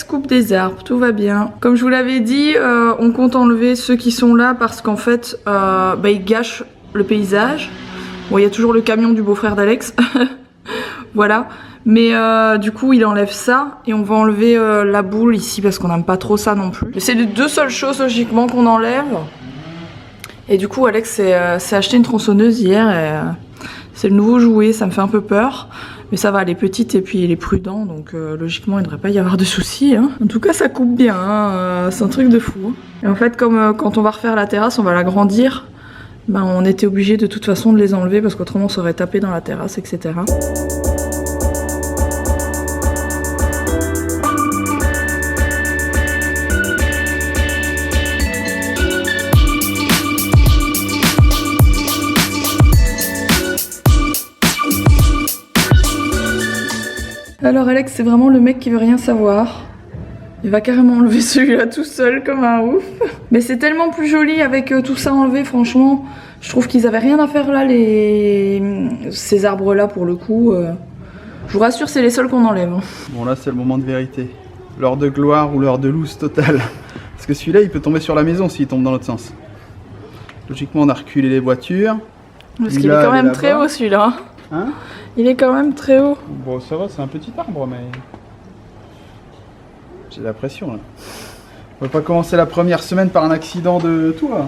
coupe des arbres, tout va bien. Comme je vous l'avais dit, on compte enlever ceux qui sont là parce qu'en fait, ils gâchent le paysage. Bon, il y a toujours le camion du beau-frère d'Alex. Voilà. Mais du coup, il enlève ça et on va enlever la boule ici parce qu'on n'aime pas trop ça non plus. C'est les deux seules choses logiquement qu'on enlève. Et du coup, Alex s'est acheté une tronçonneuse hier et c'est le nouveau jouet, ça me fait un peu peur. Mais ça va, elle est petite et puis il est prudent, donc logiquement il ne devrait pas y avoir de soucis. Hein. En tout cas, ça coupe bien, hein. C'est un truc de fou. Et en fait, comme quand on va refaire la terrasse, on va l'agrandir, ben, on était obligé de toute façon de les enlever parce qu'autrement on serait tapé dans la terrasse, etc. Alors Alex, c'est vraiment le mec qui veut rien savoir. Il va carrément enlever celui-là tout seul comme un ouf. Mais c'est tellement plus joli avec tout ça enlevé, franchement. Je trouve qu'ils avaient rien à faire là, ces arbres-là pour le coup. Je vous rassure, c'est les seuls qu'on enlève. Hein. Bon là c'est le moment de vérité. L'heure de gloire ou l'heure de loose totale. Parce que celui-là il peut tomber sur la maison s'il tombe dans l'autre sens. Logiquement on a reculé les voitures. Parce qu'il est quand même très haut celui-là. Hein? Il est quand même très haut. Bon ça va, c'est un petit arbre mais... J'ai la pression là. On va pas commencer la première semaine par un accident de tout là.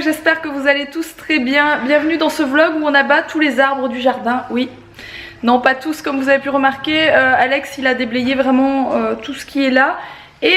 J'espère que vous allez tous très bien. Bienvenue dans ce vlog où on abat tous les arbres du jardin. Oui, non pas tous comme vous avez pu remarquer. Alex il a déblayé vraiment tout ce qui est là. Et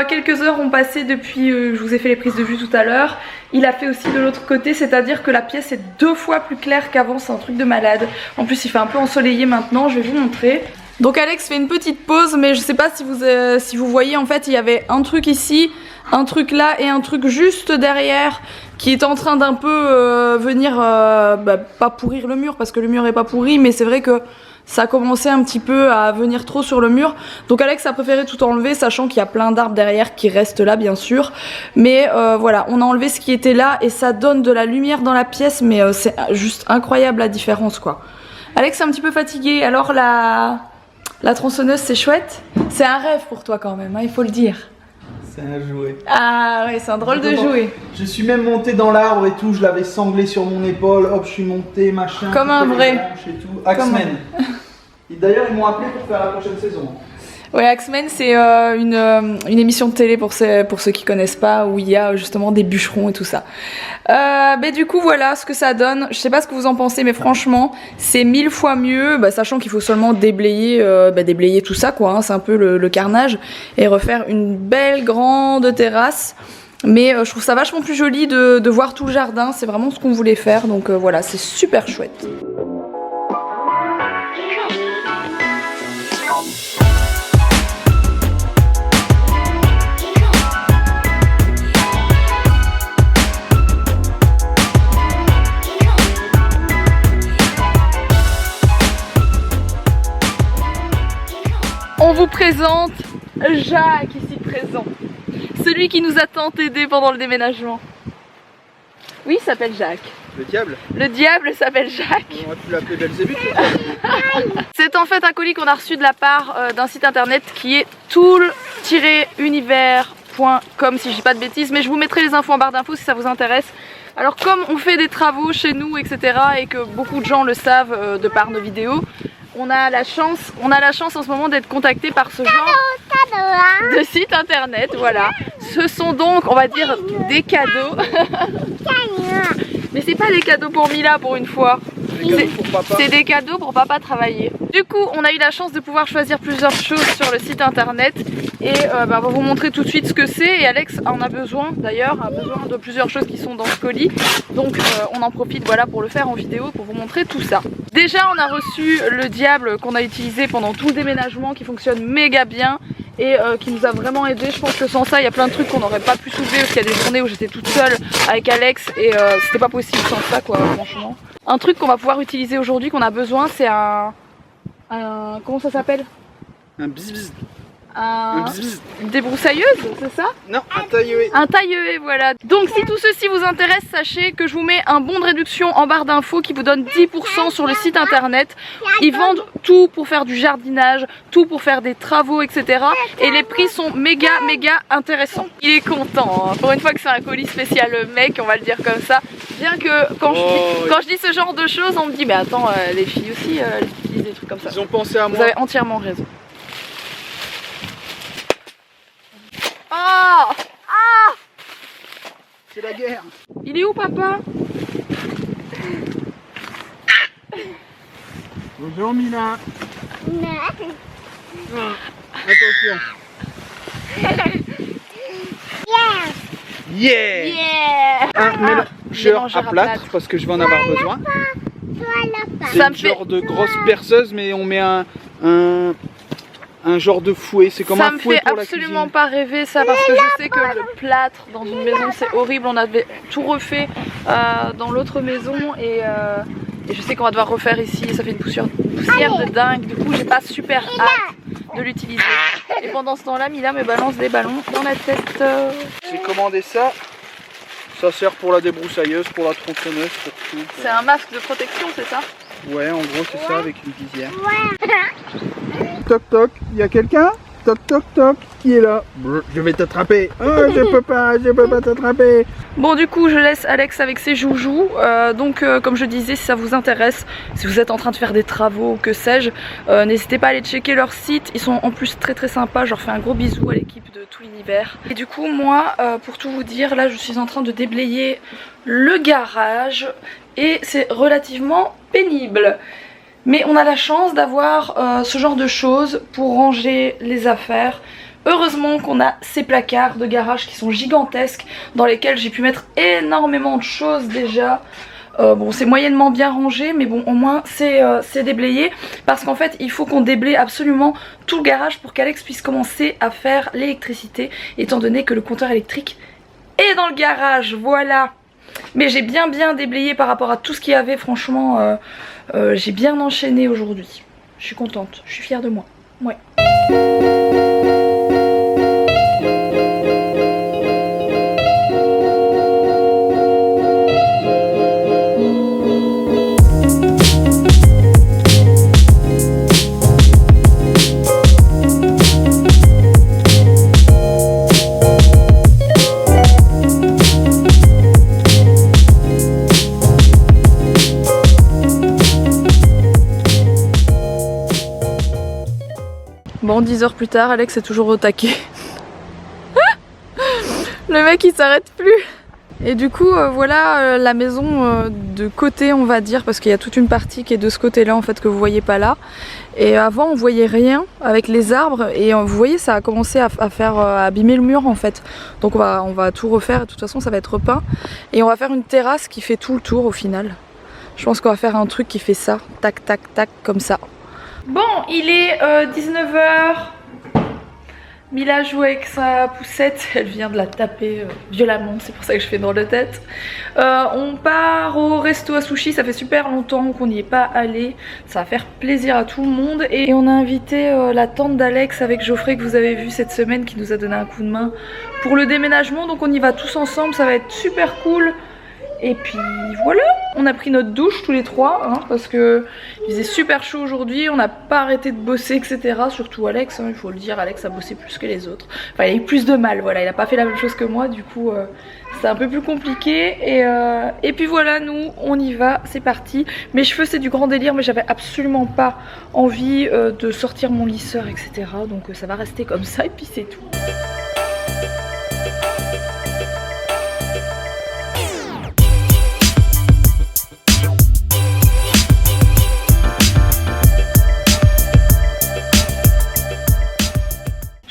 quelques heures ont passé depuis, je vous ai fait les prises de vue tout à l'heure. Il a fait aussi de l'autre côté, c'est-à-dire que la pièce est 2 fois plus claire qu'avant, c'est un truc de malade. En plus il fait un peu ensoleillé maintenant, je vais vous montrer. Donc Alex fait une petite pause, mais je sais pas si vous voyez, en fait il y avait un truc ici, un truc là et un truc juste derrière qui est en train d'un peu venir, pas pourrir le mur parce que le mur est pas pourri, mais c'est vrai que ça a commencé un petit peu à venir trop sur le mur. Donc Alex a préféré tout enlever, sachant qu'il y a plein d'arbres derrière qui restent là bien sûr. Mais voilà, on a enlevé ce qui était là et ça donne de la lumière dans la pièce, mais c'est juste incroyable la différence quoi. Alex est un petit peu fatigué, alors la tronçonneuse c'est chouette. C'est un rêve pour toi quand même, hein, il faut le dire. C'est un jouet. Ah ouais, c'est un drôle de jouet. Je suis même monté dans l'arbre et tout, je l'avais sanglé sur mon épaule, hop je suis monté, machin. Comme un vrai. Axemen. D'ailleurs ils m'ont appelé pour faire la prochaine saison. Ouais, Axemen c'est une émission de télé pour ceux qui connaissent pas, où il y a justement des bûcherons et tout ça. Du coup voilà ce que ça donne. Je sais pas ce que vous en pensez, mais franchement c'est 1000 fois mieux, sachant qu'il faut seulement déblayer tout ça quoi, hein, c'est un peu le carnage, et refaire une belle grande terrasse. Mais je trouve ça vachement plus joli de voir tout le jardin, c'est vraiment ce qu'on voulait faire, donc voilà, c'est super chouette. On vous présente Jacques ici présent, celui qui nous a tant aidé pendant le déménagement. Oui, il s'appelle Jacques. Le diable? Le diable s'appelle Jacques. On aurait pu l'appeler Belzébuth. C'est en fait un colis qu'on a reçu de la part d'un site internet qui est tool-univers.com si je dis pas de bêtises, mais je vous mettrai les infos en barre d'infos si ça vous intéresse. Alors comme on fait des travaux chez nous etc, et que beaucoup de gens le savent de par nos vidéos, on a la chance en ce moment d'être contacté par ce genre de site internet, voilà. Ce sont donc, on va dire, des cadeaux. Mais c'est pas des cadeaux pour Mila pour une fois. C'est des cadeaux pour papa travailler. Du coup, on a eu la chance de pouvoir choisir plusieurs choses sur le site internet. Et on va vous montrer tout de suite ce que c'est. Et Alex en a besoin d'ailleurs, a besoin de plusieurs choses qui sont dans ce colis. Donc on en profite voilà, pour le faire en vidéo, pour vous montrer tout ça. Déjà on a reçu le diable qu'on a utilisé pendant tout le déménagement, qui fonctionne méga bien. et qui nous a vraiment aidé. Je pense que sans ça il y a plein de trucs qu'on n'aurait pas pu soulever parce qu'il y a des journées où j'étais toute seule avec Alex et c'était pas possible sans ça quoi, franchement. Un truc qu'on va pouvoir utiliser aujourd'hui, qu'on a besoin, c'est un comment ça s'appelle? Un bis-bis. Une débroussailleuse, c'est ça? Non, un taille-haie. Un taille-haie, voilà. Donc si tout ceci vous intéresse, sachez que je vous mets un bon de réduction en barre d'infos qui vous donne 10% sur le site internet. Ils vendent tout pour faire du jardinage, tout pour faire des travaux, etc. Et les prix sont méga intéressants. Il est content, hein. Pour une fois que c'est un colis spécial mec, on va le dire comme ça. Bien que quand je dis ce genre de choses, on me dit mais attends, les filles aussi elles utilisent des trucs comme ça. Ils ont pensé à moi. Vous avez entièrement raison. Ah! Ah! C'est la guerre. Il est où papa? Bonjour Mila. Attention. Yeah. Un mélangeur à plâtre parce que je vais en avoir besoin. C'est une genre de grosse perceuse mais on met un genre de fouet, c'est comme un fouet pour la cuisine. Ça me fait absolument pas rêver ça parce que je sais que le plâtre dans une maison c'est horrible. On avait tout refait dans l'autre maison et je sais qu'on va devoir refaire ici. Ça fait une poussière de dingue. Du coup j'ai pas super hâte de l'utiliser. Et pendant ce temps-là, Mila me balance des ballons dans la tête. J'ai commandé ça. Ça sert pour la débroussailleuse, pour la tronçonneuse, pour tout. C'est un masque de protection, c'est ça? Ouais, en gros c'est ça avec une visière. Toc toc, il y a quelqu'un? Toc toc toc, qui est là? Je vais t'attraper. Oh, je peux pas t'attraper. Bon du coup je laisse Alex avec ses joujoux. Comme je disais, si ça vous intéresse, si vous êtes en train de faire des travaux ou que sais-je, n'hésitez pas à aller checker leur site. Ils sont en plus très sympas. Je leur fais un gros bisou à l'équipe de Tout l'univers. Et du coup moi, pour tout vous dire, là je suis en train de déblayer le garage et c'est relativement pénible. Mais on a la chance d'avoir ce genre de choses pour ranger les affaires. Heureusement qu'on a ces placards de garage qui sont gigantesques dans lesquels j'ai pu mettre énormément de choses déjà. Bon, c'est moyennement bien rangé, mais bon, au moins c'est déblayé. Parce qu'en fait, il faut qu'on déblaye absolument tout le garage pour qu'Alex puisse commencer à faire l'électricité, étant donné que le compteur électrique est dans le garage, voilà. Mais j'ai bien déblayé par rapport à tout ce qu'il y avait, franchement, j'ai bien enchaîné aujourd'hui. Je suis contente, je suis fière de moi, ouais. Bon, 10 heures plus tard, Alex est toujours au taquet. Le mec il s'arrête plus. Et du coup voilà la maison de côté on va dire, parce qu'il y a toute une partie qui est de ce côté là en fait que vous voyez pas là. Et avant on voyait rien avec les arbres et vous voyez ça a commencé à faire abîmer le mur en fait. Donc on va tout refaire et de toute façon ça va être repeint. Et on va faire une terrasse qui fait tout le tour au final. Je pense qu'on va faire un truc qui fait ça, tac tac tac comme ça. Bon, il est 19h. Mila joue avec sa poussette, elle vient de la taper violemment, c'est pour ça que je fais dans la tête. On part au resto à sushi, ça fait super longtemps qu'on n'y est pas allé. Ça va faire plaisir à tout le monde. Et on a invité la tante d'Alex avec Geoffrey que vous avez vu cette semaine qui nous a donné un coup de main pour le déménagement. Donc on y va tous ensemble, ça va être super cool. Et puis voilà, on a pris notre douche tous les trois hein, parce que il faisait super chaud aujourd'hui, on n'a pas arrêté de bosser etc. Surtout Alex, hein, il faut le dire, Alex a bossé plus que les autres. Enfin il a eu plus de mal, voilà, il a pas fait la même chose que moi, du coup c'est un peu plus compliqué. Et puis voilà, nous on y va, c'est parti. Mes cheveux c'est du grand délire mais j'avais absolument pas envie de sortir mon lisseur etc. Donc ça va rester comme ça et puis c'est tout.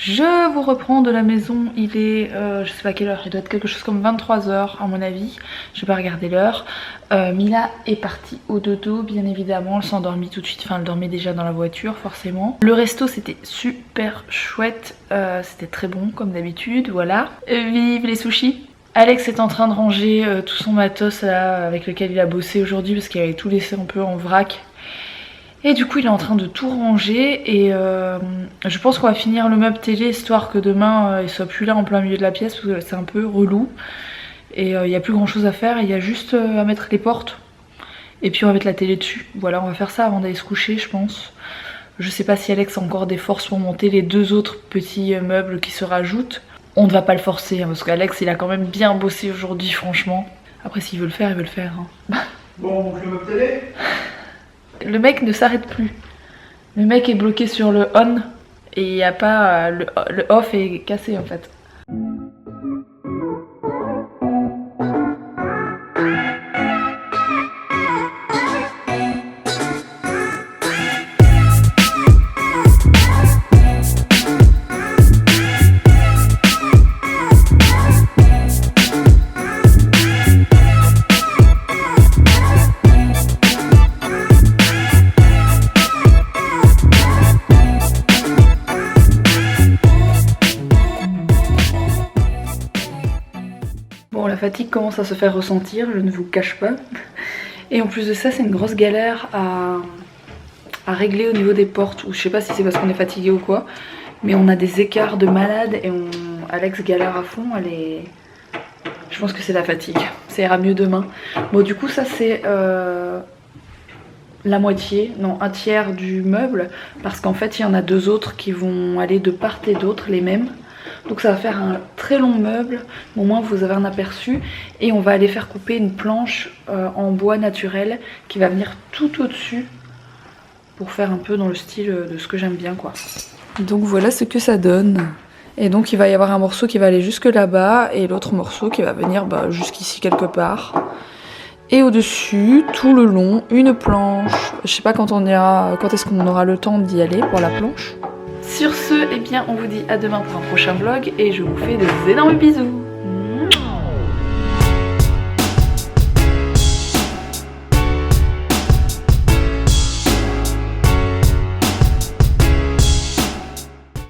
Je vous reprend de la maison. Il est, je sais pas quelle heure, il doit être quelque chose comme 23 h à mon avis. Je vais pas regarder l'heure. Mila est partie au dodo, bien évidemment. Elle s'est endormie tout de suite, enfin elle dormait déjà dans la voiture forcément. Le resto c'était super chouette, c'était très bon comme d'habitude, voilà. Vive les sushis. Alex est en train de ranger tout son matos là, avec lequel il a bossé aujourd'hui parce qu'il avait tout laissé un peu en vrac. Et du coup il est en train de tout ranger et je pense qu'on va finir le meuble télé histoire que demain il soit plus là en plein milieu de la pièce parce que c'est un peu relou. Et il n'y a plus grand chose à faire, il y a juste à mettre les portes et puis on va mettre la télé dessus. Voilà, on va faire ça avant d'aller se coucher je pense. Je sais pas si Alex a encore des forces pour monter les deux autres petits meubles qui se rajoutent. On ne va pas le forcer hein, parce qu'Alex il a quand même bien bossé aujourd'hui franchement. Après s'il veut le faire, il veut le faire. Hein. Bon, je me télé. Le mec ne s'arrête plus. Le mec est bloqué sur le on et il n'y a pas le off est cassé en fait. Bon, la fatigue commence à se faire ressentir, je ne vous cache pas. Et en plus de ça, c'est une grosse galère à régler au niveau des portes. Ou je sais pas si c'est parce qu'on est fatigué ou quoi. Mais on a des écarts de malade et Alex galère à fond. Je pense que c'est la fatigue. Ça ira mieux demain. Bon, du coup, ça c'est la moitié, non, un tiers du meuble. Parce qu'en fait, il y en a deux autres qui vont aller de part et d'autre, les mêmes. Donc ça va faire un très long meuble, au moins vous avez un aperçu. Et on va aller faire couper une planche en bois naturel qui va venir tout au-dessus pour faire un peu dans le style de ce que j'aime bien quoi. Donc voilà ce que ça donne. Et donc il va y avoir un morceau qui va aller jusque là-bas et l'autre morceau qui va venir jusqu'ici quelque part. Et au-dessus, tout le long, une planche. Je sais pas quand est-ce qu'on aura le temps d'y aller pour la planche. Sur ce, eh bien, on vous dit à demain pour un prochain vlog et je vous fais des énormes bisous.